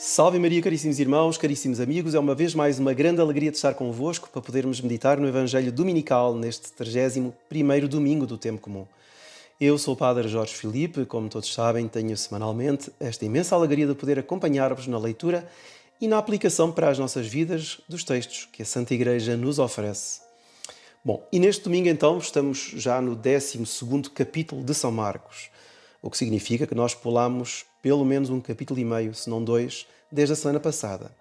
Salve Maria, caríssimos irmãos, caríssimos amigos. É uma vez mais uma grande alegria de estar convosco para podermos meditar no Evangelho Dominical neste 31º domingo do Tempo Comum. Eu sou o Padre Jorge Filipe, como todos sabem, tenho semanalmente esta imensa alegria de poder acompanhar-vos na leitura e na aplicação para as nossas vidas dos textos que a Santa Igreja nos oferece. Bom, e neste domingo então estamos já no 12º capítulo de São Marcos, o que significa que nós pulamos pelo menos um capítulo e meio, se não dois, desde a semana passada.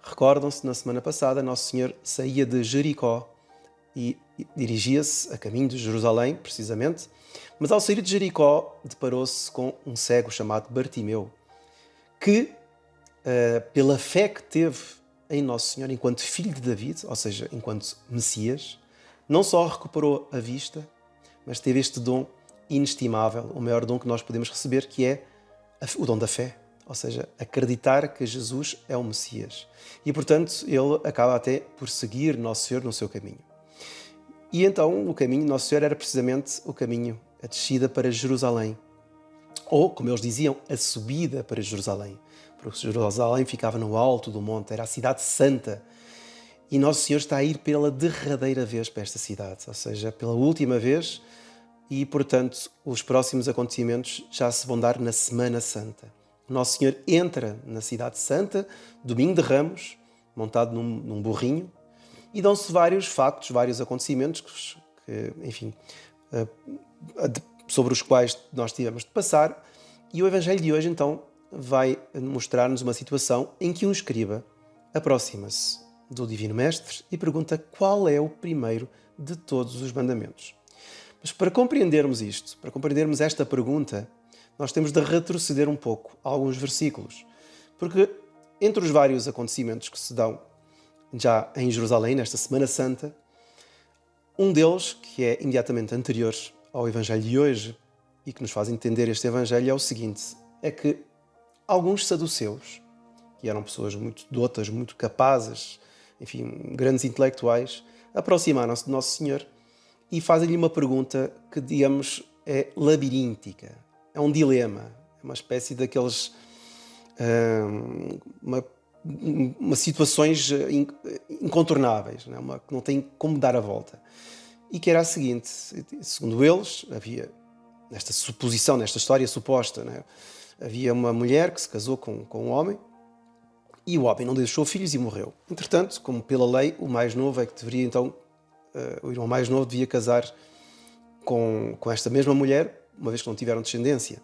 Recordam-se, na semana passada, Nosso Senhor saía de Jericó e dirigia-se a caminho de Jerusalém, precisamente, mas ao sair de Jericó deparou-se com um cego chamado Bartimeu, que, pela fé que teve em Nosso Senhor enquanto filho de David, ou seja, enquanto Messias, não só recuperou a vista, mas teve este dom inestimável, o maior dom que nós podemos receber, que é o dom da fé, ou seja, acreditar que Jesus é o Messias. E, portanto, ele acaba até por seguir Nosso Senhor no seu caminho. E então o caminho de Nosso Senhor era precisamente o caminho, a descida para Jerusalém. Ou, como eles diziam, a subida para Jerusalém. Porque Jerusalém ficava no alto do monte, era a cidade santa. E Nosso Senhor está a ir pela derradeira vez para esta cidade, ou seja, pela última vez. E, portanto, os próximos acontecimentos já se vão dar na Semana Santa. Nosso Senhor entra na Cidade Santa, domingo de Ramos, montado num burrinho, e dão-se vários factos, vários acontecimentos, sobre os quais nós tivemos de passar. E o Evangelho de hoje, então, vai mostrar-nos uma situação em que um escriba aproxima-se do Divino Mestre e pergunta qual é o primeiro de todos os mandamentos. Mas para compreendermos isto, para compreendermos esta pergunta, nós temos de retroceder um pouco a alguns versículos. Porque entre os vários acontecimentos que se dão já em Jerusalém, nesta Semana Santa, um deles, que é imediatamente anterior ao Evangelho de hoje e que nos faz entender este Evangelho, é o seguinte: é que alguns saduceus, que eram pessoas muito dotas, muito capazes, enfim, grandes intelectuais, aproximaram-se de Nosso Senhor e fazem-lhe uma pergunta que, digamos, é labiríntica. É um dilema, é uma espécie daqueles... uma situações incontornáveis, não é? Que não tem como dar a volta. E que era a seguinte: segundo eles, havia, nesta suposição, nesta história suposta, não é? Havia uma mulher que se casou com um homem e o homem não deixou filhos e morreu. Entretanto, como pela lei, o mais novo é que deveria, então, o irmão mais novo devia casar com esta mesma mulher, uma vez que não tiveram descendência.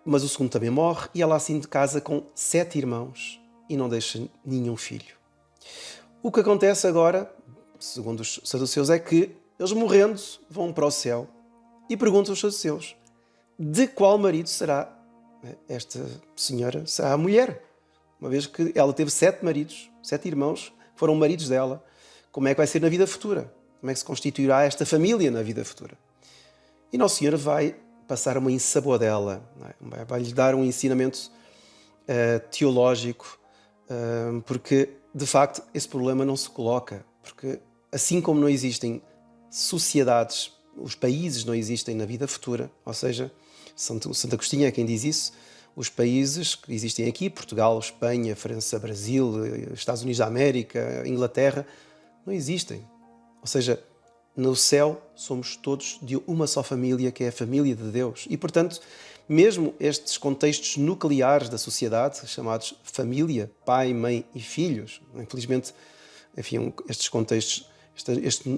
Mas o segundo também morre e ela assim casa com 7 irmãos e não deixa nenhum filho. O que acontece agora, segundo os saduceus, é que eles, morrendo, vão para o céu e perguntam aos saduceus: de qual marido será esta senhora? Será a mulher? Uma vez que ela teve 7 maridos, 7 irmãos, que foram maridos dela. Como é que vai ser na vida futura? Como é que se constituirá esta família na vida futura? E Nosso Senhor vai passar uma ensaboadela, não é? Vai-lhe dar um ensinamento teológico, porque, de facto, esse problema não se coloca. Porque, assim como não existem sociedades, os países não existem na vida futura, ou seja, Santo Agostinho é quem diz isso, os países que existem aqui, Portugal, Espanha, França, Brasil, Estados Unidos da América, Inglaterra, não existem. Ou seja, no céu somos todos de uma só família, que é a família de Deus. E, portanto, mesmo estes contextos nucleares da sociedade, chamados família, pai, mãe e filhos, infelizmente, enfim, estes contextos,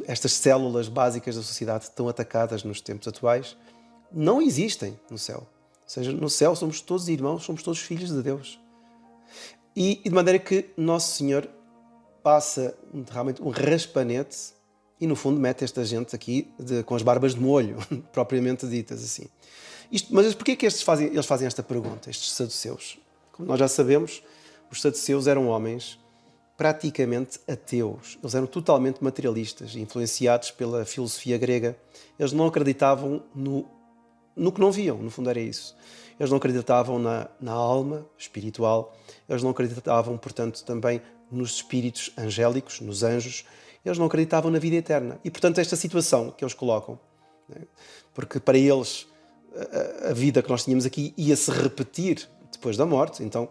estas células básicas da sociedade estão atacadas nos tempos atuais, não existem no céu. Ou seja, no céu somos todos irmãos, somos todos filhos de Deus. E de maneira que Nosso Senhor passa realmente um raspanete e, no fundo, mete esta gente aqui com as barbas de molho, propriamente ditas assim. Mas porquê que eles fazem esta pergunta, estes saduceus? Como nós já sabemos, os saduceus eram homens praticamente ateus. Eles eram totalmente materialistas, influenciados pela filosofia grega. Eles não acreditavam no que não viam, no fundo era isso. Eles não acreditavam na alma espiritual, eles não acreditavam, portanto, também nos espíritos angélicos, nos anjos, eles não acreditavam na vida eterna. E, portanto, esta situação que eles colocam, né? Porque para eles a vida que nós tínhamos aqui ia-se repetir depois da morte, então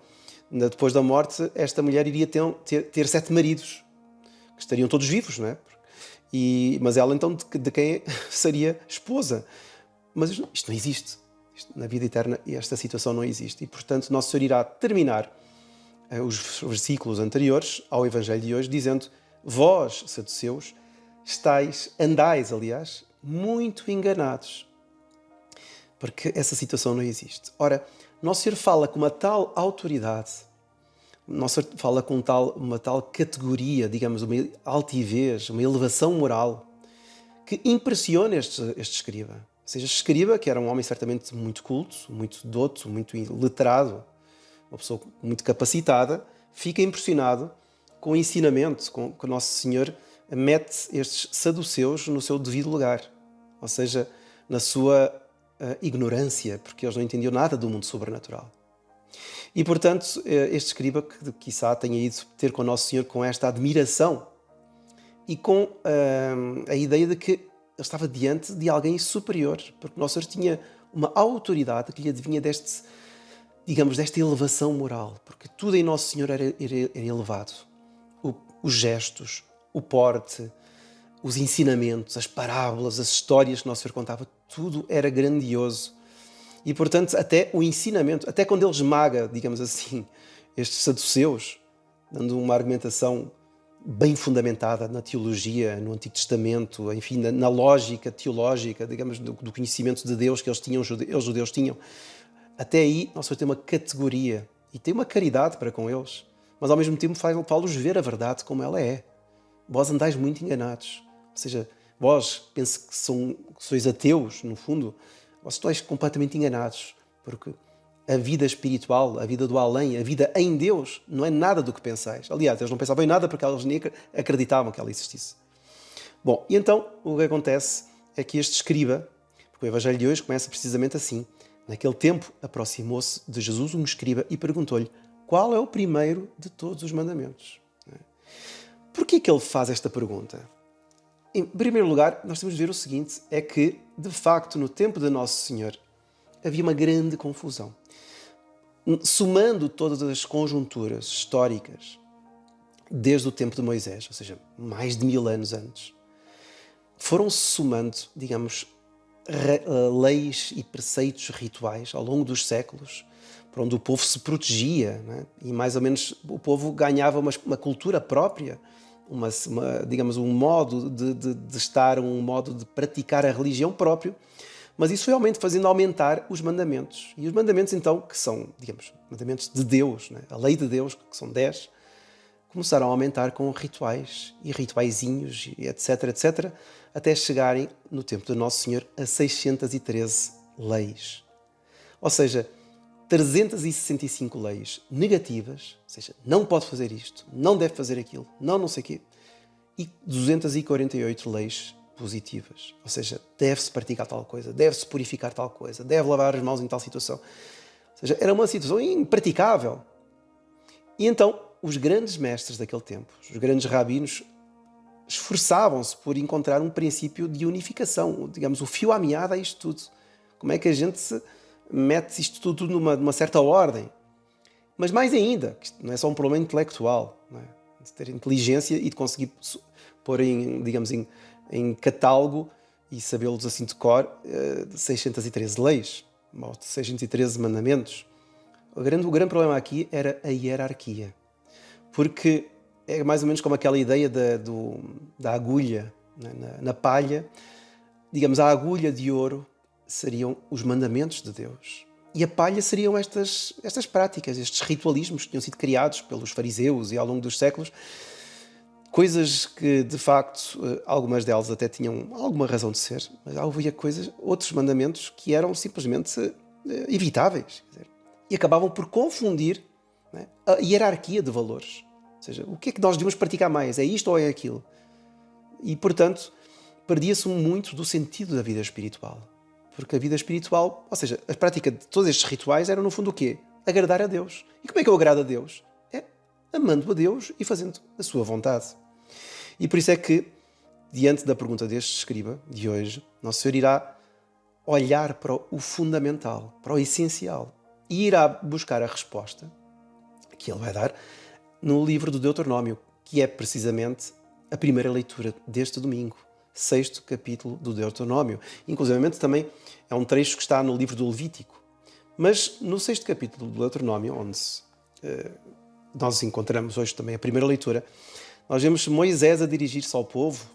Depois da morte, esta mulher iria ter 7 maridos, que estariam todos vivos, não é? Mas ela então de quem seria esposa? Mas isto não existe. Na vida eterna esta situação não existe. E portanto Nosso Senhor irá terminar os versículos anteriores ao Evangelho de hoje dizendo: vós, saduceus, andais, aliás, muito enganados. Porque essa situação não existe. Ora, Nosso Senhor fala com uma tal autoridade, Nosso Senhor fala com uma tal categoria, digamos, uma altivez, uma elevação moral, que impressiona este escriba. Ou seja, este escriba, que era um homem certamente muito culto, muito douto, muito letrado, uma pessoa muito capacitada, fica impressionado com o ensinamento, com que Nosso Senhor mete estes saduceus no seu devido lugar. Ou seja, na sua ignorância, porque eles não entendiam nada do mundo sobrenatural. E, portanto, este escriba, que quiçá tenha ido ter com Nosso Senhor com esta admiração e com a ideia de que ele estava diante de alguém superior, porque Nosso Senhor tinha uma autoridade que lhe advinha desta elevação moral, porque tudo em Nosso Senhor era elevado. Os gestos, o porte, os ensinamentos, as parábolas, as histórias que Nosso Senhor contava, tudo era grandioso. E, portanto, até o ensinamento, até quando ele esmaga, digamos assim, estes saduceus, dando uma argumentação bem fundamentada na teologia, no Antigo Testamento, enfim, na lógica teológica, digamos, do conhecimento de Deus que os judeus tinham, até aí Nosso Senhor tem uma categoria e tem uma caridade para com eles, mas ao mesmo tempo faz-los ver a verdade como ela é. Vós andais muito enganados. Ou seja, vós penso que sois ateus, no fundo, vós estáis completamente enganados, porque a vida espiritual, a vida do além, a vida em Deus, não é nada do que pensais. Aliás, eles não pensavam em nada porque eles nem acreditavam que ela existisse. Bom, e então o que acontece é que este escriba, porque o Evangelho de hoje começa precisamente assim, naquele tempo aproximou-se de Jesus um escriba e perguntou-lhe: qual é o primeiro de todos os mandamentos? Porquê que ele faz esta pergunta? Em primeiro lugar, nós temos de ver o seguinte, é que, de facto, no tempo de Nosso Senhor, havia uma grande confusão. Somando todas as conjunturas históricas, desde o tempo de Moisés, ou seja, mais de 1000 anos antes, foram-se somando, digamos, leis e preceitos rituais ao longo dos séculos, por onde o povo se protegia, né? E mais ou menos o povo ganhava uma cultura própria, digamos, um modo de estar, um modo de praticar a religião próprio, mas isso foi fazendo aumentar os mandamentos. E os mandamentos, então, que são, digamos, mandamentos de Deus, né? A lei de Deus, que são 10, começaram a aumentar com rituais e rituaizinhos, e etc, etc, até chegarem, no tempo do Nosso Senhor, a 613 leis. Ou seja, 365 leis negativas, ou seja, não pode fazer isto, não deve fazer aquilo, não sei o quê, e 248 leis positivas, ou seja, deve-se praticar tal coisa, deve-se purificar tal coisa, deve lavar as mãos em tal situação. Ou seja, era uma situação impraticável. E então, os grandes mestres daquele tempo, os grandes rabinos, esforçavam-se por encontrar um princípio de unificação, digamos, o fio à meada a isto tudo. Como é que a gente mete isto tudo numa certa ordem? Mas mais ainda, que isto não é só um problema intelectual, não é? De ter inteligência e de conseguir pôr em catálogo e sabê-los assim de cor, 613 leis, 613 mandamentos. O grande problema aqui era a hierarquia. Porque é mais ou menos como aquela ideia da agulha, né? Na palha. Digamos, a agulha de ouro seriam os mandamentos de Deus. E a palha seriam estas práticas, estes ritualismos que tinham sido criados pelos fariseus e ao longo dos séculos. Coisas que, de facto, algumas delas até tinham alguma razão de ser, mas havia outros mandamentos que eram simplesmente evitáveis. Quer dizer, e acabavam por confundir, né, a hierarquia de valores. Ou seja, o que é que nós devemos praticar mais? É isto ou é aquilo? E, portanto, perdia-se muito do sentido da vida espiritual. Porque a vida espiritual, ou seja, a prática de todos estes rituais era, no fundo, o quê? Agradar a Deus. E como é que eu agrado a Deus? É amando a Deus e fazendo a sua vontade. E por isso é que, diante da pergunta deste escriba de hoje, Nosso Senhor irá olhar para o fundamental, para o essencial, e irá buscar a resposta, que ele vai dar no livro do Deuteronômio, que é precisamente a primeira leitura deste domingo, 6º capítulo do Deuteronômio. Inclusivamente também é um trecho que está no livro do Levítico. Mas no 6º capítulo do Deuteronômio, onde nós encontramos hoje também a primeira leitura, nós vemos Moisés a dirigir-se ao povo,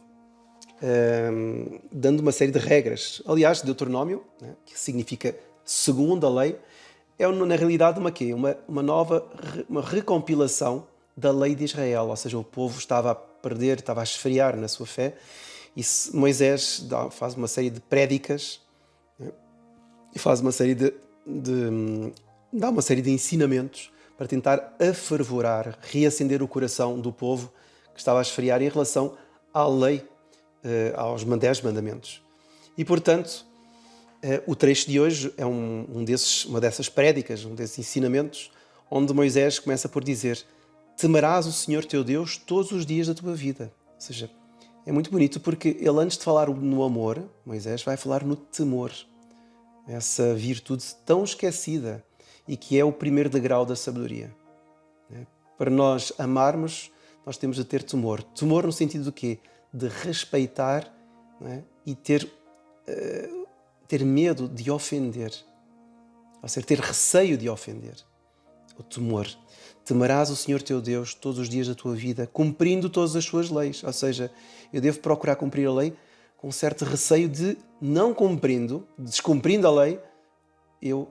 dando uma série de regras. Aliás, Deuteronômio, né, que significa segundo a lei, é na realidade uma recompilação da lei de Israel, ou seja, o povo estava a perder, estava a esfriar na sua fé, e Moisés faz uma série de prédicas, né, e faz uma série dá uma série de ensinamentos para tentar afervorar, reacender o coração do povo que estava a esfriar em relação à lei, aos 10 mandamentos. E, portanto, o trecho de hoje é uma dessas prédicas, um desses ensinamentos, onde Moisés começa por dizer: temerás o Senhor teu Deus todos os dias da tua vida. Ou seja, é muito bonito porque ele, antes de falar no amor, Moisés vai falar no temor. Essa virtude tão esquecida e que é o primeiro degrau da sabedoria. Para nós amarmos, nós temos de ter temor. Temor no sentido do quê? De respeitar, né? E ter medo de ofender. Ou seja, ter receio de ofender. O temor. Temerás o Senhor teu Deus todos os dias da tua vida, cumprindo todas as suas leis. Ou seja, eu devo procurar cumprir a lei com certo receio de, não cumprindo, descumprindo a lei, eu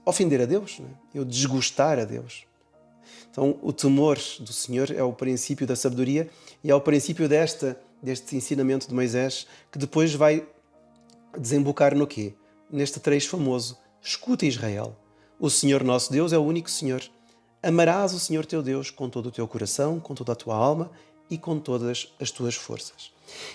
ofender a Deus, né? Eu desgostar a Deus. Então, o temor do Senhor é o princípio da sabedoria e é o princípio deste ensinamento de Moisés, que depois vai desembocar no quê? Neste trecho famoso: escuta, Israel, o Senhor nosso Deus é o único Senhor. Amarás o Senhor teu Deus com todo o teu coração, com toda a tua alma e com todas as tuas forças.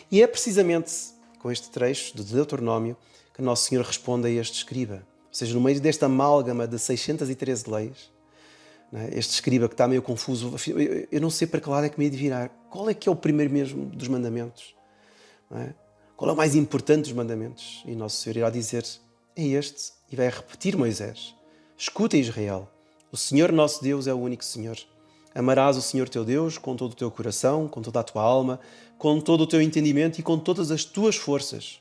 E é precisamente com este trecho de Deuteronômio que Nosso Senhor responde a este escriba. Ou seja, no meio desta amálgama de 613 leis, né, este escriba que está meio confuso, eu não sei para que lado é que me hei de virar. Qual é que é o primeiro mesmo dos mandamentos? Não é? Qual é o mais importante dos mandamentos? E Nosso Senhor irá dizer: é este, e vai repetir Moisés: escuta, Israel, o Senhor nosso Deus é o único Senhor. Amarás o Senhor teu Deus com todo o teu coração, com toda a tua alma, com todo o teu entendimento e com todas as tuas forças.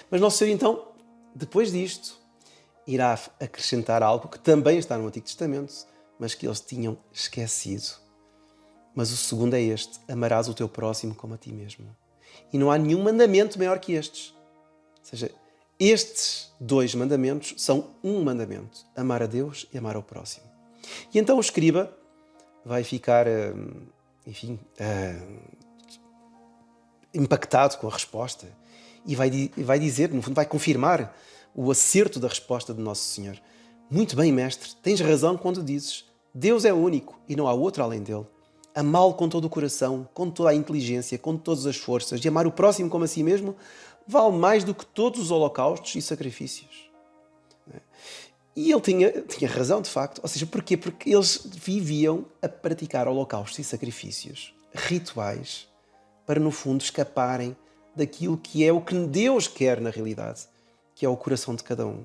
Mas Nosso Senhor, então, depois disto, irá acrescentar algo que também está no Antigo Testamento, mas que eles tinham esquecido. Mas o segundo é este: amarás o teu próximo como a ti mesmo. E não há nenhum mandamento maior que estes. Ou seja, estes 2 mandamentos são um mandamento: amar a Deus e amar ao próximo. E então o escriba vai ficar, impactado com a resposta e vai dizer, no fundo, vai confirmar o acerto da resposta de Nosso Senhor. Muito bem, mestre, tens razão quando dizes: Deus é único e não há outro além dele. Amá-lo com todo o coração, com toda a inteligência, com todas as forças, e amar o próximo como a si mesmo, vale mais do que todos os holocaustos e sacrifícios. E ele tinha razão, de facto. Ou seja, porquê? Porque eles viviam a praticar holocaustos e sacrifícios, rituais, para, no fundo, escaparem daquilo que é o que Deus quer na realidade, que é o coração de cada um.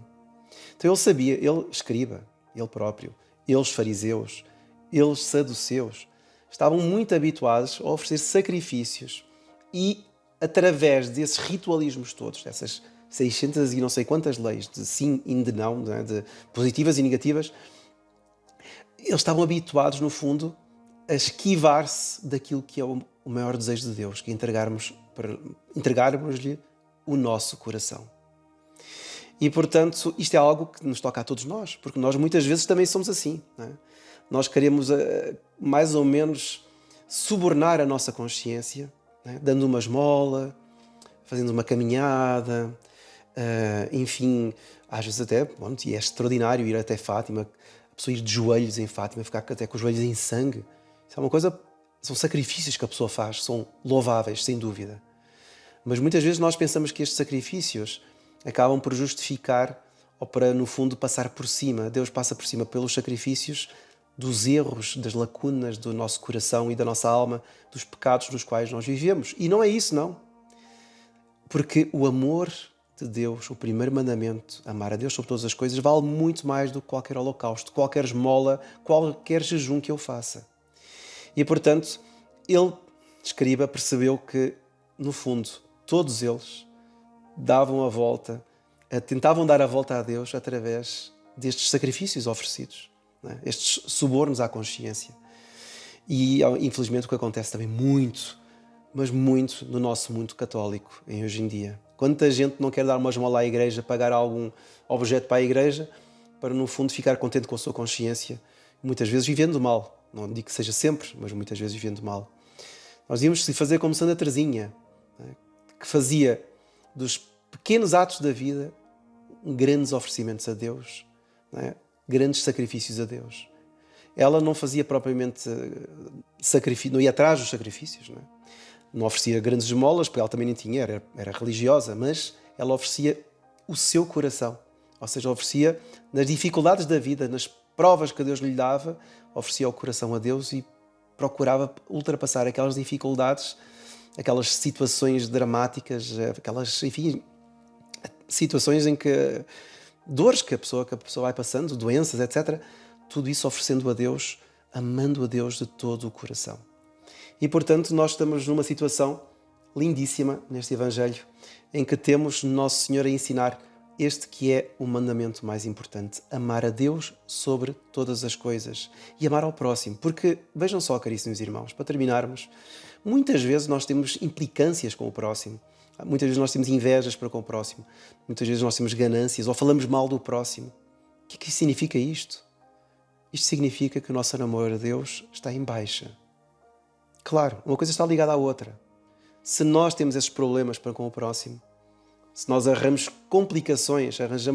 Então ele sabia, ele escriba, ele próprio, eles fariseus, eles saduceus, estavam muito habituados a oferecer sacrifícios e, através desses ritualismos todos, dessas 600 e não sei quantas leis de sim e de não, de positivas e negativas, eles estavam habituados, no fundo, a esquivar-se daquilo que é o maior desejo de Deus, que é entregarmos-lhe o nosso coração. E, portanto, isto é algo que nos toca a todos nós, porque nós muitas vezes também somos assim, não é? Nós queremos, mais ou menos, subornar a nossa consciência, não é? Dando uma esmola, fazendo uma caminhada, enfim, às vezes até, e é extraordinário ir até Fátima, a pessoa ir de joelhos em Fátima, ficar até com os joelhos em sangue. Isso é uma coisa, são sacrifícios que a pessoa faz, são louváveis, sem dúvida. Mas muitas vezes nós pensamos que estes sacrifícios acabam por justificar ou para, no fundo, passar por cima. Deus passa por cima pelos sacrifícios dos erros, das lacunas do nosso coração e da nossa alma, dos pecados nos quais nós vivemos. E não é isso, não. Porque o amor de Deus, o primeiro mandamento, amar a Deus sobre todas as coisas, vale muito mais do que qualquer holocausto, qualquer esmola, qualquer jejum que eu faça. E, portanto, ele, escriba, percebeu que, no fundo, todos eles davam a volta, tentavam dar a volta a Deus através destes sacrifícios oferecidos, não é? Estes subornos à consciência. E, infelizmente, o que acontece também muito, mas muito no nosso mundo católico em hoje em dia. Quanta gente não quer dar uma esmola à igreja, pagar algum objeto para a igreja, para no fundo ficar contente com a sua consciência, muitas vezes vivendo mal. Não digo que seja sempre, mas muitas vezes vivendo mal. Nós íamos fazer como Santa Teresinha, que fazia dos pequenos atos da vida grandes oferecimentos a Deus, grandes sacrifícios a Deus. Ela não fazia propriamente sacrifício, não ia atrás dos sacrifícios, não oferecia grandes esmolas, porque ela também nem tinha, era religiosa, mas ela oferecia o seu coração. Ou seja, oferecia nas dificuldades da vida, nas provas que Deus lhe dava, oferecia o coração a Deus e procurava ultrapassar aquelas dificuldades, aquelas situações dramáticas, aquelas, enfim, situações em que dores que a pessoa vai passando, doenças, etc. Tudo isso oferecendo a Deus, amando a Deus de todo o coração. E, portanto, nós estamos numa situação lindíssima neste Evangelho, em que temos Nosso Senhor a ensinar este que é o mandamento mais importante: amar a Deus sobre todas as coisas e amar ao próximo. Porque, vejam só, caríssimos irmãos, para terminarmos, muitas vezes nós temos implicâncias com o próximo, muitas vezes nós temos invejas para com o próximo, muitas vezes nós temos ganâncias ou falamos mal do próximo. O que significa isto? Isto significa que o nosso amor a Deus está em baixa. Claro, uma coisa está ligada à outra. Se nós temos esses problemas para com o próximo, se nós arranjamos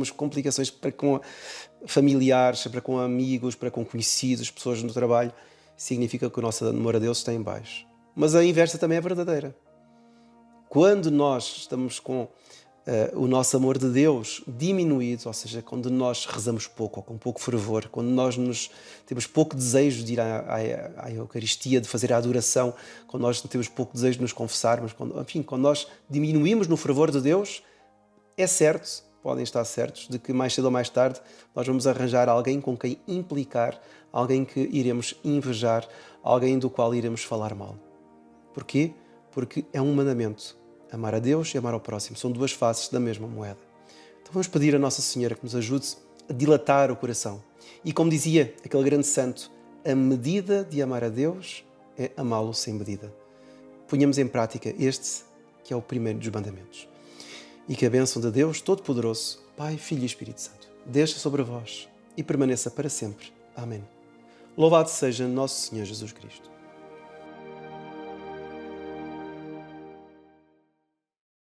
complicações para com familiares, para com amigos, para com conhecidos, pessoas no trabalho, significa que o nosso amor a Deus está em baixo. Mas a inversa também é verdadeira. Quando nós estamos com o nosso amor de Deus diminuído, ou seja, quando nós rezamos pouco ou com pouco fervor, quando nós temos pouco desejo de ir à Eucaristia, de fazer a adoração, quando nós temos pouco desejo de nos confessarmos, quando nós diminuímos no fervor de Deus, é certo, podem estar certos, de que mais cedo ou mais tarde nós vamos arranjar alguém com quem implicar, alguém que iremos invejar, alguém do qual iremos falar mal. Porquê? Porque é um mandamento. Amar a Deus e amar ao próximo são duas faces da mesma moeda. Então vamos pedir a Nossa Senhora que nos ajude a dilatar o coração. E como dizia aquele grande santo, a medida de amar a Deus é amá-lo sem medida. Ponhamos em prática este, que é o primeiro dos mandamentos. E que a bênção de Deus Todo-Poderoso, Pai, Filho e Espírito Santo, desça sobre vós e permaneça para sempre. Amém. Louvado seja Nosso Senhor Jesus Cristo.